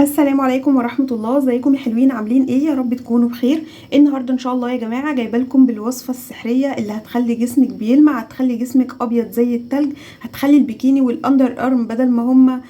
السلام عليكم ورحمة الله. ازيكم يا حلوين؟ عاملين ايه؟ يا رب تكونوا بخير. النهارده ان شاء الله يا جماعة جايبه لكم بالوصفة السحرية اللي هتخلي جسمك بيلمع، هتخلي جسمك ابيض زي التلج، هتخلي البيكيني والاندر ارم بدل ما هم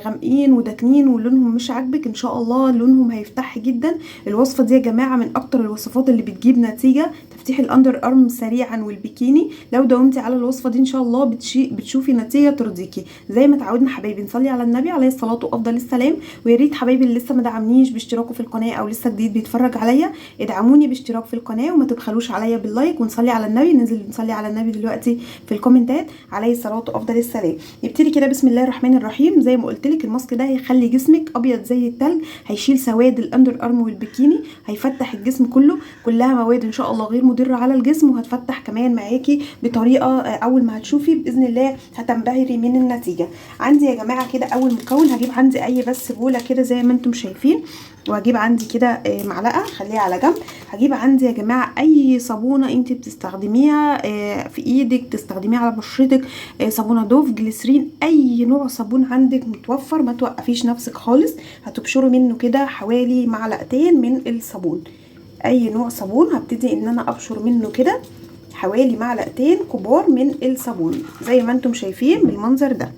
غامقين وداكنين ولونهم مش عاجبك ان شاء الله لونهم هيفتح جدا. الوصفة دي يا جماعة من اكتر الوصفات اللي بتجيب نتيجة تفتيح الاندر ارم سريعا والبيكيني. لو داومتي على الوصفة دي ان شاء الله بتشوفي نتيجة ترضيكي. زي ما تعودنا حبايبي نصلي على النبي عليه الصلاة وافضل السلام. ويا ريت حبايبي اللي لسه ما دعمنيش باشتراكه في القناه او لسه جديد بيتفرج عليا ادعموني باشتراك في القناه وما تبخلوش عليا باللايك ونصلي على النبي. ننزل نصلي على النبي دلوقتي في الكومنتات عليه الصلاه وافضل السلام. نبتدي كده بسم الله الرحمن الرحيم. زي ما قلت لك الماسك ده هيخلي جسمك ابيض زي التلج، هيشيل سواد الاندر ارم والبيكيني، هيفتح الجسم كله. كلها مواد ان شاء الله غير مضره على الجسم وهتفتح كمان معاكي بطريقه اول ما هتشوفي باذن الله هتنبهري من النتيجه. عندي يا جماعه كده اول مكون هجيب عندي اي بس بوله كده زي ما انتم شايفين، وهجيب عندي كده معلقه خليها على جنب. هجيب عندي يا جماعه اي صابونه انت بتستخدميها في ايدك تستخدميها على بشرتك، صابونه دوف، جليسرين، اي نوع صابون عندك متوفر ما توقفيش نفسك خالص. هتبشروا منه كده حوالي معلقتين من الصابون. اي نوع صابون هبتدي ان انا ابشر منه كده حوالي معلقتين كبار من الصابون زي ما انتم شايفين بالمنظر ده.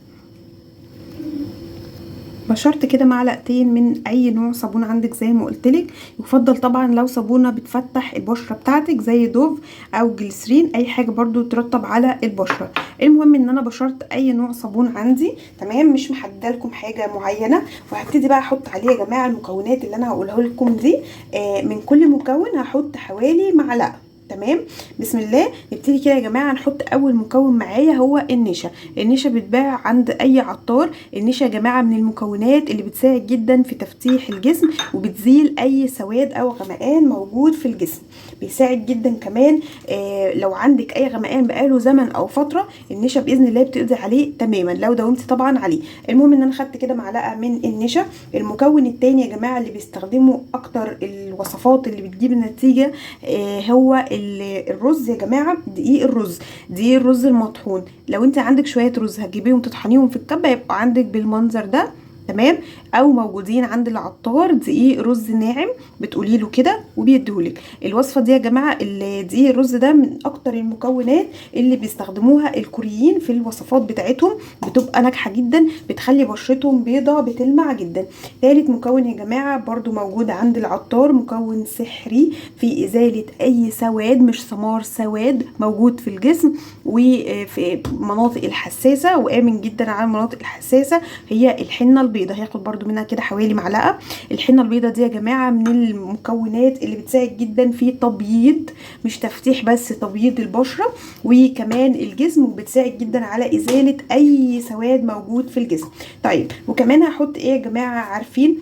بشرت كده معلقتين من اي نوع صابون عندك زي ما قلتلك. يفضل طبعا لو صابونه بتفتح البشره بتاعتك زي دوف او جليسرين، اي حاجه برضو ترطب على البشره. المهم ان انا بشرت اي نوع صابون عندي تمام، مش محدده لكم حاجه معينه. وهبتدي بقى احط عليه يا جماعه المكونات اللي انا هقولها لكم دي. من كل مكون هحط حوالي معلقه. تمام، بسم الله. نبتدي كده يا جماعه نحط اول مكون معايا هو النشا. النشا بتباع عند اي عطار. النشا يا جماعه من المكونات اللي بتساعد جدا في تفتيح الجسم وبتزيل اي سواد او غمقان موجود في الجسم. بيساعد جدا كمان لو عندك اي غمقان بقاله زمن او فتره، النشا باذن الله بتقضي عليه تماما لو داومتي طبعا عليه. المهم ان انا خدت كده معلقه من النشا. المكون التاني يا جماعه اللي بيستخدموا اكتر الوصفات اللي بتجيب النتيجه هو الرز يا جماعه. دقيق الرز المطحون. لو انت عندك شويه رز هتجيبيهم تطحنيهم في الكبه يبقى عندك بالمنظر ده. تمام، او موجودين عند العطار دقيق رز ناعم بتقولي له كده وبيديهولك. الوصفه دي يا جماعه دقيق الرز ده من اكتر المكونات اللي بيستخدموها الكوريين في الوصفات بتاعتهم، بتبقى ناجحه جدا، بتخلي بشرتهم بيضه بتلمع جدا. ثالث مكون يا جماعه برضو موجود عند العطار، مكون سحري في ازاله اي سواد، مش سمار، سواد موجود في الجسم وفي مناطق الحساسه، وامن جدا على المناطق الحساسه، هي الحنه البيضه. هياخد برضو منها كده حوالي معلقه. الحنه البيضه دي يا جماعه من المكونات اللي بتساعد جدا في تبييض، مش تفتيح بس، تبييض البشره وكمان الجسم، وبتساعد جدا على ازاله اي سواد موجود في الجسم. طيب وكمان هحط ايه يا جماعه؟ عارفين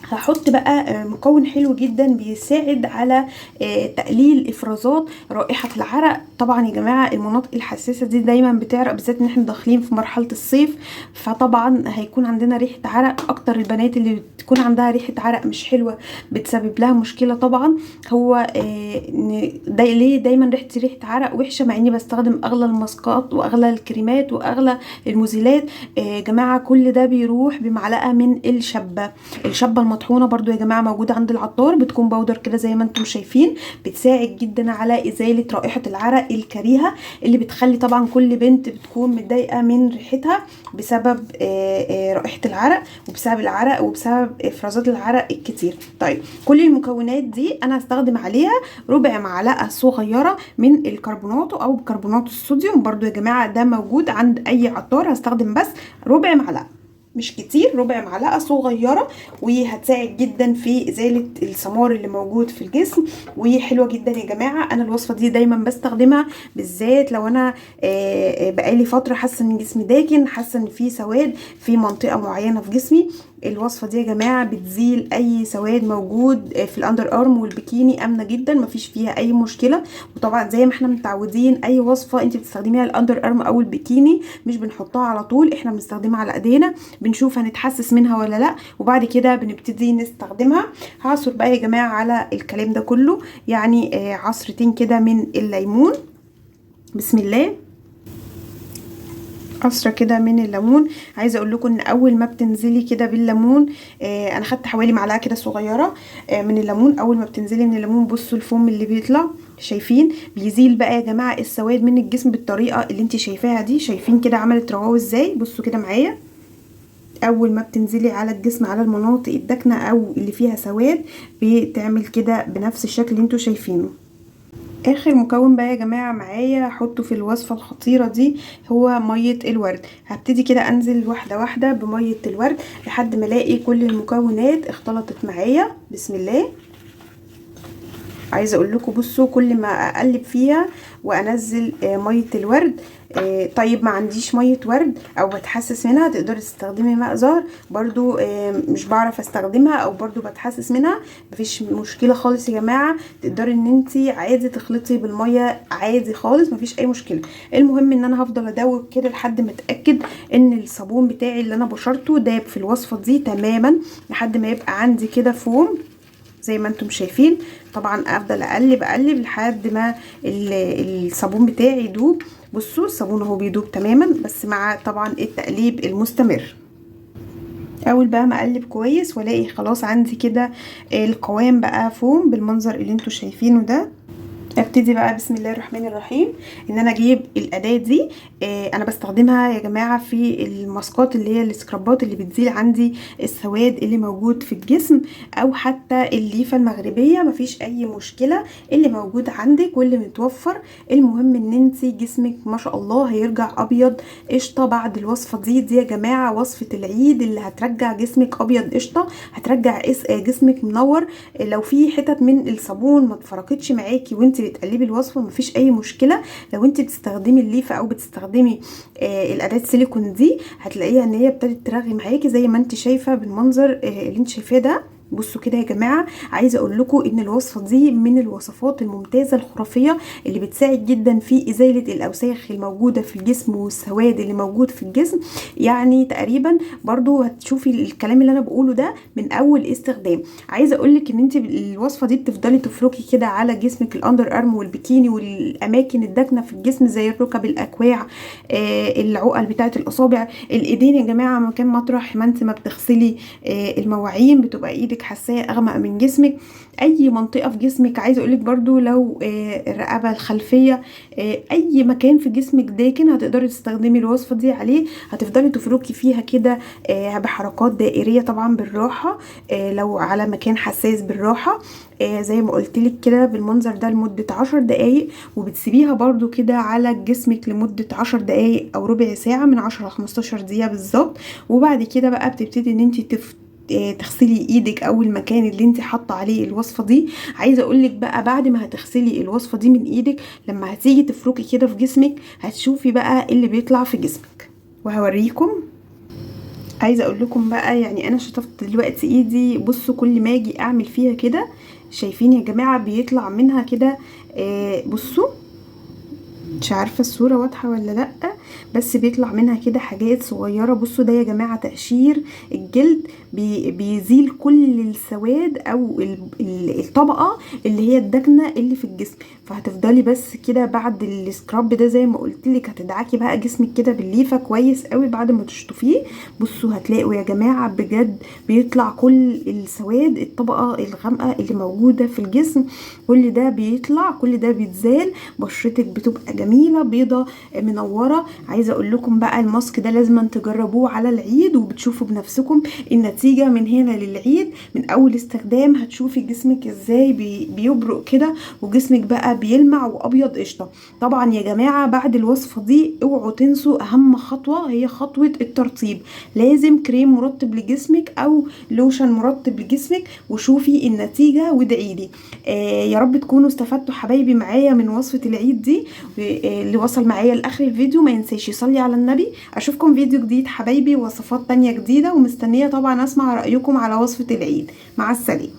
هحط بقى مكون حلو جدا بيساعد على تقليل افرازات رائحه العرق. طبعا يا جماعه المناطق الحساسه دي دايما بتعرق، بالذات ان احنا داخلين في مرحله الصيف، فطبعا هيكون عندنا ريحه عرق. اكتر البنات اللي بتكون عندها ريحه عرق مش حلوه بتسبب لها مشكله طبعا. هو ليه دايما ريحه عرق وحشه مع اني بستخدم اغلى الماسكات واغلى الكريمات واغلى المزيلات؟ جماعه كل ده بيروح بمعلقه من الشبه المطحونه برضو يا جماعه موجوده عند العطار، بتكون بودر كده زي ما انتم شايفين، بتساعد جدا على ازاله رائحه العرق الكريهه اللي بتخلي طبعا كل بنت بتكون متضايقه من ريحتها بسبب رائحه العرق وبسبب العرق وبسبب افرازات العرق الكتير. طيب كل المكونات دي انا هستخدم عليها ربع معلقه صغيره من الكربوناتو او بيكربونات الصوديوم. برضو يا جماعه ده موجود عند اي عطار. هستخدم بس ربع معلقه مش كتير، ربع معلقه صغيره، وهتساعد جدا في ازاله السمار اللي موجود في الجسم. وحلوه جدا يا جماعه. انا الوصفه دي دايما بستخدمها بالذات لو انا بقالي فتره حاسه ان جسمي داكن، حاسه ان في سواد في منطقه معينه في جسمي. الوصفه دي يا جماعه بتزيل اي سواد موجود في الاندر ارم والبيكيني، امنه جدا مفيش فيها اي مشكله. وطبعا زي ما احنا متعودين اي وصفه انت بتستخدميها الاندر ارم او البيكيني مش بنحطها على طول، احنا بنستخدمها على ايدينا، بنشوف هنتحسس منها ولا لا، وبعد كده بنبتدي نستخدمها. هعصر بقى يا جماعه على الكلام ده كله يعني عصرتين كده من الليمون. بسم الله. قصره كده من الليمون. عايزه اقول لكم ان اول ما بتنزلي كده بالليمون، انا خدت حوالي معلقه كده صغيره من الليمون. اول ما بتنزلي من الليمون بصوا الفوم اللي بيطلع، شايفين؟ بيزيل بقى يا جماعه السواد من الجسم بالطريقه اللي انت شايفاها دي. شايفين كده عملت رواوي ازاي؟ بصوا كده معايا. اول ما بتنزلي على الجسم على المناطق الداكنه او اللي فيها سواد بتعمل كده بنفس الشكل اللي انتوا شايفينه. اخر مكون بقى يا جماعه معايا احطه في الوصفه الخطيره دي هو ميه الورد. هبتدي كده انزل واحده واحده بميه الورد لحد ما الاقي كل المكونات اختلطت معايا. بسم الله. عايزه اقول لكم بصوا كل ما اقلب فيها وانزل ميه الورد. طيب ما عنديش ميه ورد او بتحسس منها، تقدري تستخدمي ماء زهر برضو. مش بعرف استخدمها او برضو بتحسس منها، مفيش مشكله خالص يا جماعه. تقدري ان انتي عادي تخلطي بالميه عادي خالص، مفيش اي مشكله. المهم ان انا هفضل ادوب كده لحد ما اتاكد ان الصابون بتاعي اللي انا بشرته داب في الوصفه دي تماما، لحد ما يبقى عندي كده فوم زي ما انتم شايفين. طبعا افضل اقلب لحد ما الصابون بتاعي يدوب. بصوا الصابون اهو بيدوب تماما، بس مع طبعا التقليب المستمر. اول بقى ما اقلب كويس والاقي خلاص عندي كده القوام بقى فوم بالمنظر اللي انتم شايفينه ده، ابتدي بقى بسم الله الرحمن الرحيم ان انا اجيب الاداه دي. انا بستخدمها يا جماعه في الماسكات اللي هي السكرابات اللي بتزيل عندي السواد اللي موجود في الجسم، او حتى الليفه المغربيه، مفيش اي مشكله اللي موجود عندك واللي متوفر. المهم ان انت جسمك ما شاء الله هيرجع ابيض قشطه بعد الوصفه دي يا جماعه. وصفه العيد اللي هترجع جسمك ابيض قشطه، هترجع جسمك منور. لو في حتت من الصابون ما اتفرقتش معاكي وانت بتقلبي الوصفه مفيش اي مشكله. لو انت بتستخدمي الليفه او بتستخدمي الاداه السيليكون دي هتلاقيها ان هي ابتدت ترغي معاكي زي ما انت شايفه بالمنظر اللي انت شايفاه ده. بصوا كده يا جماعه، عايزه اقول لكم ان الوصفه دي من الوصفات الممتازه الخرافيه اللي بتساعد جدا في ازاله الاوساخ الموجوده في الجسم والسواد اللي موجود في الجسم. يعني تقريبا برضو هتشوفي الكلام اللي انا بقوله ده من اول استخدام. عايزه اقول لك ان انت الوصفه دي بتفضلي تفركي كده على جسمك الاندر ارم والبيكيني والاماكن الداكنه في الجسم زي الركب، الاكواع، العقل بتاعه الاصابع، الايدين يا جماعه. مكان مطرح ما انت ما بتغسلي المواعين بتبقى ايدك حساسه اغمق من جسمك. اي منطقه في جسمك، عايزه اقولك برضو لو الرقبه الخلفيه، اي مكان في جسمك داكن هتقدري تستخدمي الوصفه دي عليه. هتفضلي تفركي فيها كده بحركات دائريه طبعا بالراحه. لو على مكان حساس بالراحه، زي ما قلتلك كده بالمنظر ده لمده 10 دقايق، وبتسيبيها برضو كده على جسمك لمده 10 دقايق او ربع ساعه، من 10 ل 15 دقيقه بالظبط. وبعد كده بقى بتبتدي ان انت تغسلي ايدك او المكان اللي انت حاطه عليه الوصفه دي. عايزه اقولك بقى بعد ما هتغسلي الوصفه دي من ايدك، لما هتيجي تفركي كده في جسمك هتشوفي بقى اللي بيطلع في جسمك وهوريكم. عايزه اقول لكم بقى يعني انا شطفت دلوقتي ايدي، بصوا كل ما اجي اعمل فيها كده شايفين يا جماعه بيطلع منها كده. بصوا مش عارفه الصوره واضحه ولا لا، بس بيطلع منها كده حاجات صغيره. بصوا ده يا جماعه تقشير الجلد، بيزيل كل السواد او الطبقه اللي هي الداكنه اللي في الجسم. فهتفضلي بس كده بعد السكراب ده زي ما قلت لك هتدعكي بقى جسمك كده بالليفه كويس قوي بعد ما تشطفيه. بصوا هتلاقوا يا جماعه بجد بيطلع كل السواد، الطبقه الغامقه اللي موجوده في الجسم، كل ده بيطلع، كل ده بيتزال. بشرتك بتبقى جميله بيضه منوره. عايزه اقول لكم بقى الماسك ده لازم تجربوه على العيد وبتشوفوا بنفسكم النتيجه من هنا للعيد. من اول استخدام هتشوفي جسمك ازاي بيبرق كده وجسمك بقى بيلمع وابيض قشطه. طبعا يا جماعه بعد الوصفه دي اوعوا تنسوا اهم خطوه، هي خطوه الترطيب. لازم كريم مرطب لجسمك او لوشن مرطب لجسمك، وشوفي النتيجه وادعيلي. يا رب تكونوا استفدتوا حبايبي معايا من وصفه العيد دي. اللي وصل معايا لاخر الفيديو ما ينساش يصلي على النبي. اشوفكم فيديو جديد حبايبي، وصفات تانية جديده، ومستنيه طبعا اسمع رايكم على وصفه العيد. مع السلامه.